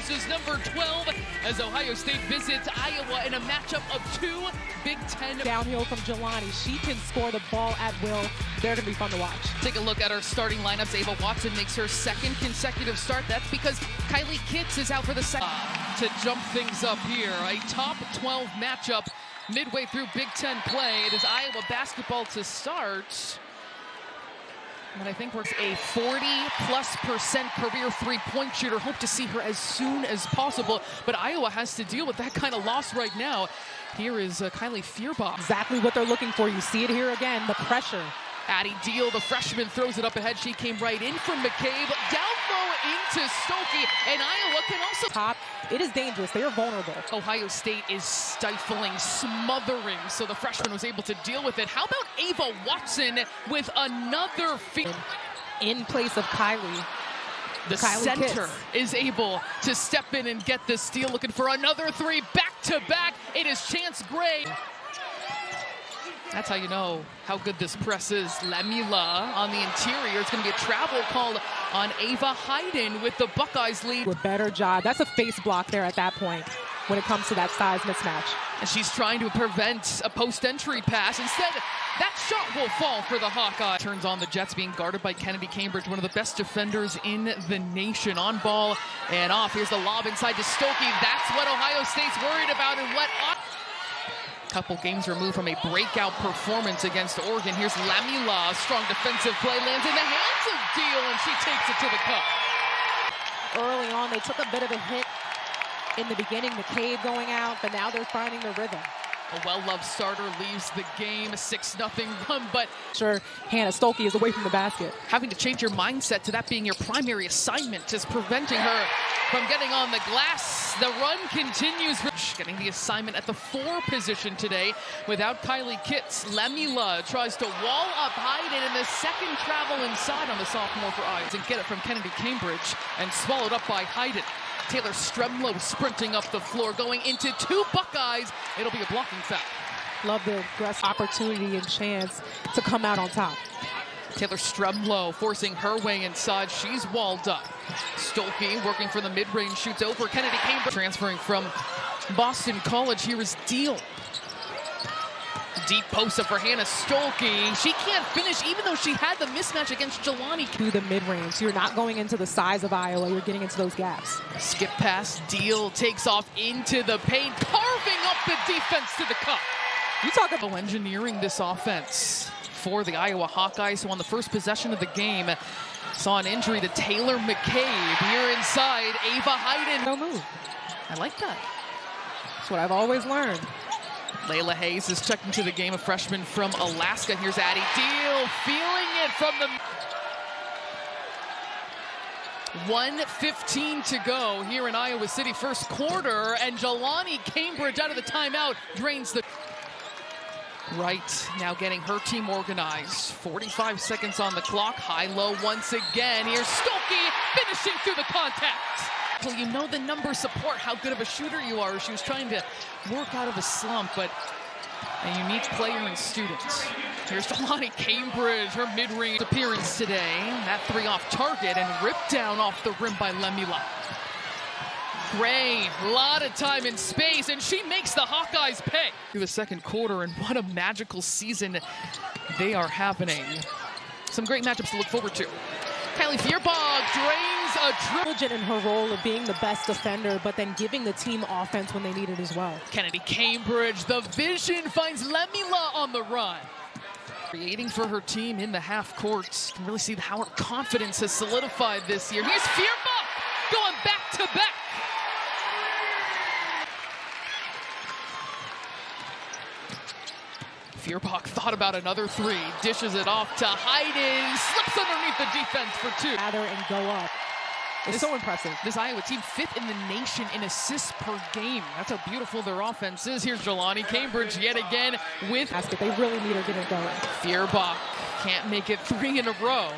versus number 12 as Ohio State visits Iowa in a matchup of two Big Ten. Downhill from Jelani. She can score the ball at will. They're going to be fun to watch. Take a look at our starting lineups. Ava Watson makes her second consecutive start. That's because Kylie Kitts is out for the second. To jump things up here, a top 12 matchup midway through Big Ten play. It is Iowa basketball to start. And I think we're a 40+% career three-point shooter. Hope to see her as soon as possible. But Iowa has to deal with that kind of loss right now. Here is Kylie Fierbach. Exactly what they're looking for. You see it here again, the pressure. Addie Deal, the freshman, throws it up ahead. She came right in from McCabe. Down low into Stokey. And Iowa can also... Top. It is dangerous. They are vulnerable. Ohio State is stifling, smothering. So the freshman was able to deal with it. How about Ava Watson with another feed? In place of Kylie. The center is able to step in and get the steal. Looking for another three. Back-to-back. It is Chance Gray. That's how you know how good this press is. Lamila on the interior. It's going to be a travel call on Ava Hayden with the Buckeyes lead. A better job. That's a face block there at that point when it comes to that size mismatch. And she's trying to prevent a post-entry pass. Instead, that shot will fall for the Hawkeye. Turns on the Jets being guarded by Kennedy Cambridge, one of the best defenders in the nation. On ball and off. Here's the lob inside to Stokey. That's what Ohio State's worried about and what... Couple games removed from a breakout performance against Oregon. Here's Lamila, strong defensive play, lands in the hands of Deal, and she takes it to the cup. Early on, they took a bit of a hit in the beginning, McCabe going out, but now they're finding their rhythm. A well-loved starter leaves the game, a 6-0 run, but... Sure, Hannah Stokey is away from the basket. Having to change your mindset to that being your primary assignment is preventing her from getting on the glass. The run continues. Getting the assignment at the 4 position today without Kylie Kitts. Lamila tries to wall up Hayden, and the second travel inside on the sophomore for Iowa. And get it from Kennedy Cambridge and swallowed up by Hayden. Taylor Stremlow sprinting up the floor, going into 2 Buckeyes. It'll be a blocking foul. Love the aggressive opportunity and chance to come out on top. Taylor Stremlow forcing her way inside. She's walled up. Stokey working for the mid-range, shoots over Kennedy Cambridge. Transferring from Boston College, here is Deal. Deep post up for Hannah Stokey. She can't finish even though she had the mismatch against Jelani. To the mid-range. You're not going into the size of Iowa. You're getting into those gaps. Skip pass. Deal takes off into the paint, carving up the defense to the cup. You talk about engineering this offense for the Iowa Hawkeyes, who on the first possession of the game saw an injury to Taylor McCabe. Here inside, Ava Hayden. No move. I like that. That's what I've always learned. Layla Hayes is checking to the game, a freshman from Alaska. Here's Addie Deal, feeling it from the... 1:15 to go here in Iowa City, first quarter, and Jelani Cambridge out of the timeout drains the... Right, now getting her team organized. 45 seconds on the clock, high-low once again. Here's Stokey finishing through the contact. Well, you know the numbers support how good of a shooter you are. She was trying to work out of a slump, but a unique player and student. Here's Jelani Cambridge, her mid-range appearance today. That 3 off target and ripped down off the rim by Lamila. Gray, a lot of time and space, and she makes the Hawkeyes pay. Through the second quarter, and what a magical season they are having. Some great matchups to look forward to. Kylie Fierbach drains a diligent in her role of being the best defender, but then giving the team offense when they need it as well. Kennedy Cambridge, the vision finds Lamila on the run. Creating for her team in the half court. You can really see how her confidence has solidified this year. Here's Fierbach going back to back. Fierbach thought about another 3, dishes it off to Hayden, slips underneath the defense for 2. Gather and go up. It's so impressive. This Iowa team 5th in the nation in assists per game. That's how beautiful their offense is. Here's Jelani Cambridge yet again with... Basket. They really need her to get it going. Fierbach can't make it 3 in a row.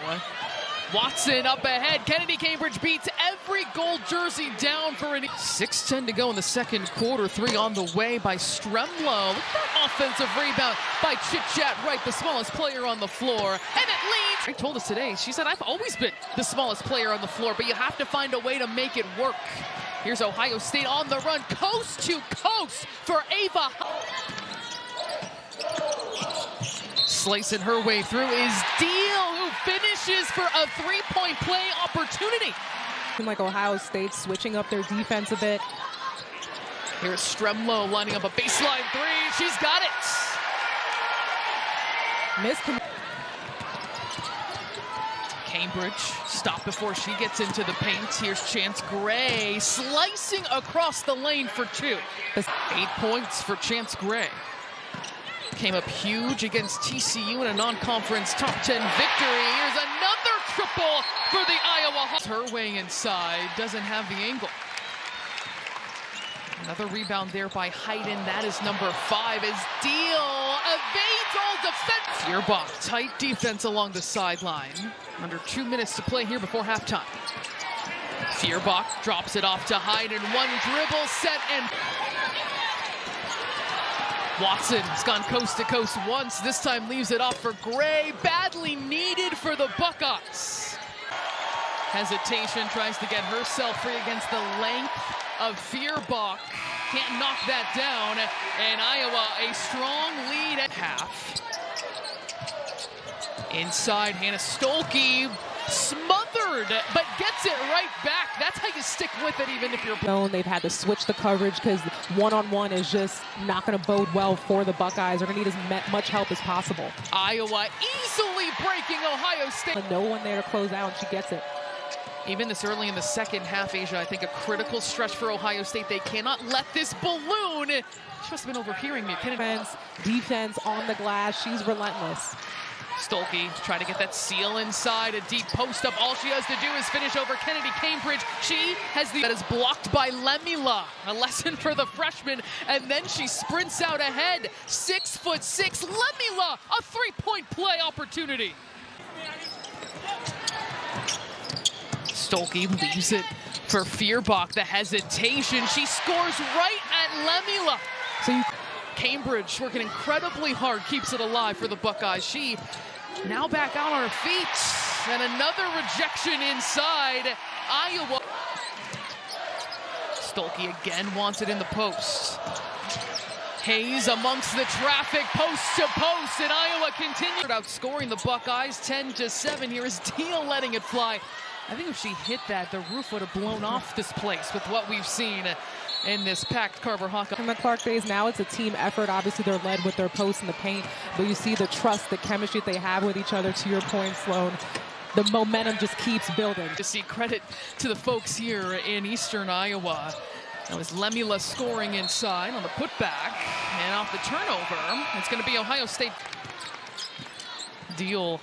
Watson up ahead. Kennedy Cambridge beats every gold jersey down for an... 6:10 to go in the second quarter. 3 on the way by Stremlow. Look at that offensive rebound by Chit Chat Wright, the smallest player on the floor. And it leads. She told us today, she said, I've always been the smallest player on the floor, but you have to find a way to make it work. Here's Ohio State on the run, coast to coast for Ava. Slicing her way through is Deal, who finishes for a three-point play opportunity. Like Ohio State switching up their defense a bit. Here's Stremlow lining up a baseline three. She's got it. Cambridge stopped before she gets into the paint. Here's Chance Gray slicing across the lane for two. 8 points for Chance Gray. Came up huge against TCU in a non-conference top 10 victory. Here's another triple for the Iowa Hawks. Her way inside, doesn't have the angle. Another rebound there by Hayden. That is number 5 as Deal evades all defense. Feuerbach, tight defense along the sideline. Under 2 minutes to play here before halftime. Feuerbach drops it off to Hayden. One dribble set and Watson's gone coast to coast once. This time leaves it off for Gray. Badly needed for the Buckeyes. Hesitation, tries to get herself free against the length of Feuerbach. Can't knock that down. And Iowa a strong lead at half. Inside, Hannah Stolke smothered, but gets it right back. That's how you stick with it, even if you're known. They've had to switch the coverage because one-on-one is just not going to bode well for the Buckeyes. They're going to need as much help as possible. Iowa easily breaking Ohio State. No one there to close out, and she gets it. Even this early in the second half, Asia, I think a critical stretch for Ohio State. They cannot let this balloon. She must have been overhearing me. Defense on the glass. She's relentless. Stolke trying to get that seal inside, a deep post up. All she has to do is finish over Kennedy Cambridge. She has that is blocked by Lemila. A lesson for the freshman, and then she sprints out ahead. 6'6", Lemila, a three-point play opportunity. Stolke leaves it for Feuerbach. The hesitation. She scores right at Lemila. So Cambridge working incredibly hard, keeps it alive for the Buckeyes. She now back out on her feet, and another rejection inside. Iowa. Stolke again wants it in the post. Hayes amongst the traffic, post to post, and Iowa continues outscoring the Buckeyes 10-7. Here is Deal letting it fly. I think if she hit that, the roof would have blown off this place with what we've seen in this packed Carver Hawkeye. From the Clark days, now it's a team effort. Obviously, they're led with their posts in the paint, but you see the trust, the chemistry that they have with each other. To your point, Sloan, the momentum just keeps building. To see credit to the folks here in Eastern Iowa. That was Lemila scoring inside on the putback, and off the turnover, it's going to be Ohio State. Deal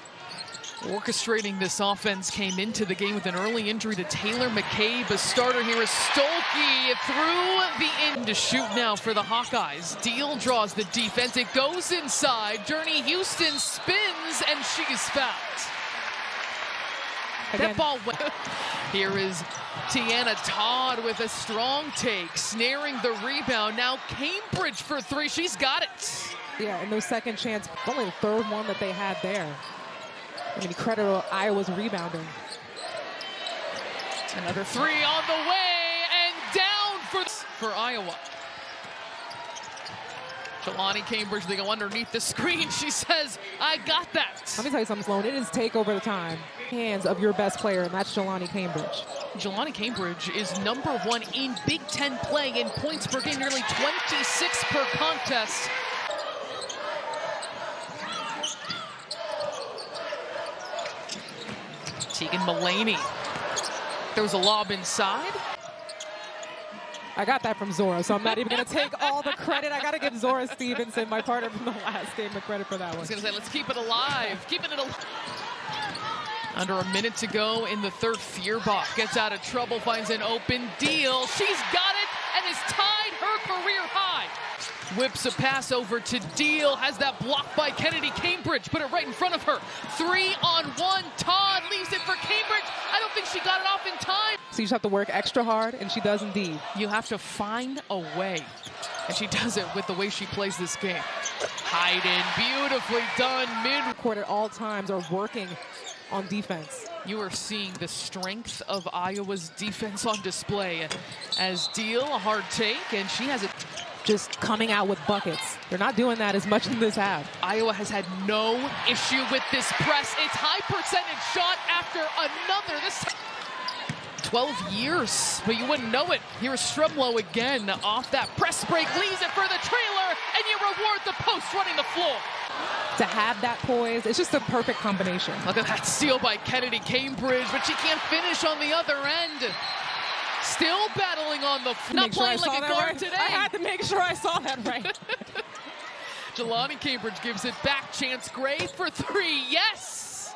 orchestrating this offense, came into the game with an early injury to Taylor McCabe. A starter here is Stolke through the end to shoot now for the Hawkeyes. Deal draws the defense. It goes inside. Journey Houston spins, and she's fouled. That ball went. Here is Tiana Todd with a strong take, snaring the rebound. Now Cambridge for three. She's got it. Yeah, and those second chance, only the third one that they had there. I mean, credit Iowa's rebounding. Another three on the way, and down for Iowa. Jelani Cambridge, they go underneath the screen. She says, I got that. Let me tell you something, Sloan. It is take over the time. Hands of your best player, and that's Jelani Cambridge. Jelani Cambridge is #1 in Big Ten play in points per game, nearly 26 per contest. Tegan Mulaney. There was a lob inside. I got that from Zora, so I'm not even going to take all the credit. I got to give Zora Stevenson, my partner from the last game, the credit for that one. I was going to say, let's keep it alive. Keeping it alive. Under a minute to go in the third, Feuerbach gets out of trouble, finds an open Deal. She's got it and has tied her career high. Whips a pass over to Deal, has that blocked by Kennedy Cambridge, put it right in front of her. 3-on-1, Todd leaves it for Cambridge. I don't think she got it off in time. So you just have to work extra hard, and she does indeed. You have to find a way, and she does it with the way she plays this game. Hayden, beautifully done, mid-court at all times are working on defense. You are seeing the strength of Iowa's defense on display as Deal, a hard take, and she has it. Just coming out with buckets. They're not doing that as much in this half. Iowa has had no issue with this press. It's high percentage shot after another. This 12 years, but you wouldn't know it. Here's Strumlow again off that press break, leaves it for the trailer, and you reward the post running the floor. To have that poise, it's just a perfect combination. Look at that steal by Kennedy Cambridge, but she can't finish on the other end. Still battling on the floor. Not playing like a guard today. I had to make sure I saw that right. Jelani Cambridge gives it back. Chance Gray for three. Yes!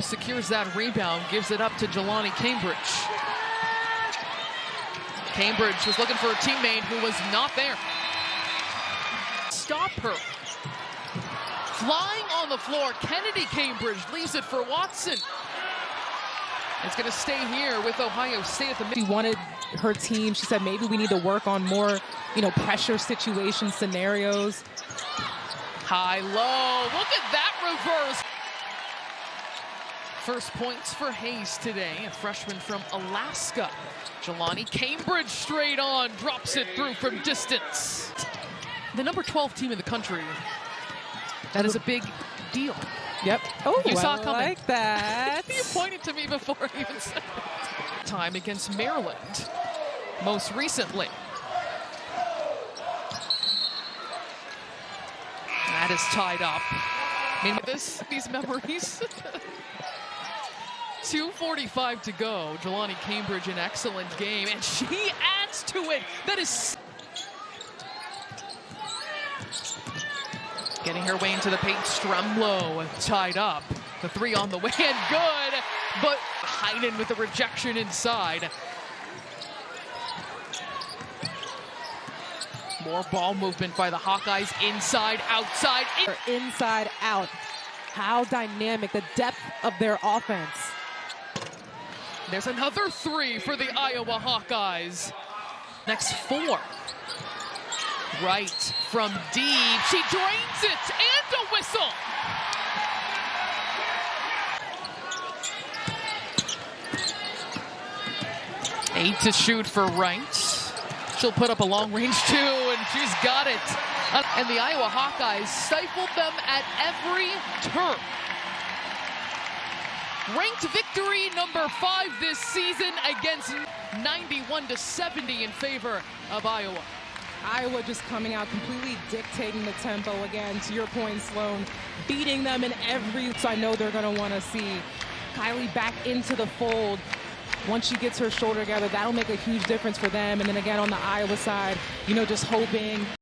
Secures that rebound, gives it up to Jelani Cambridge. Cambridge was looking for a teammate who was not there. Stop her. Flying on the floor, Kennedy Cambridge leaves it for Watson. It's going to stay here with Ohio State at the She wanted her team, she said maybe we need to work on more, pressure situation scenarios. High, low, look at that reverse. First points for Hayes today, a freshman from Alaska. Jelani Cambridge straight on, drops it through from distance. The number 12 team in the country. That is a big deal. Yep. Oh, you saw it coming. Like that. You pointed to me before I even said it. Time against Maryland, most recently. That is tied up. I mean, these memories. 2:45 to go. Jelani Cambridge, an excellent game, and she adds to it. That is getting her way into the paint. Strumlow tied up. The three on the way and good, but Heinen with a rejection inside. More ball movement by the Hawkeyes. Inside, outside. Inside, out. How dynamic, the depth of their offense. There's another three for the Iowa Hawkeyes. Next four. Right from deep. She drains it and a whistle. Eight to shoot for Wright. She'll put up a long range two, and she's got it. And the Iowa Hawkeyes stifled them at every turn. Ranked victory number 5 this season against 91-70 in favor of Iowa. Iowa just coming out completely dictating the tempo again, to your point, Sloan, beating them in every. So I know they're going to want to see Kylie back into the fold. Once she gets her shoulder together, that'll make a huge difference for them. And then again on the Iowa side, just hoping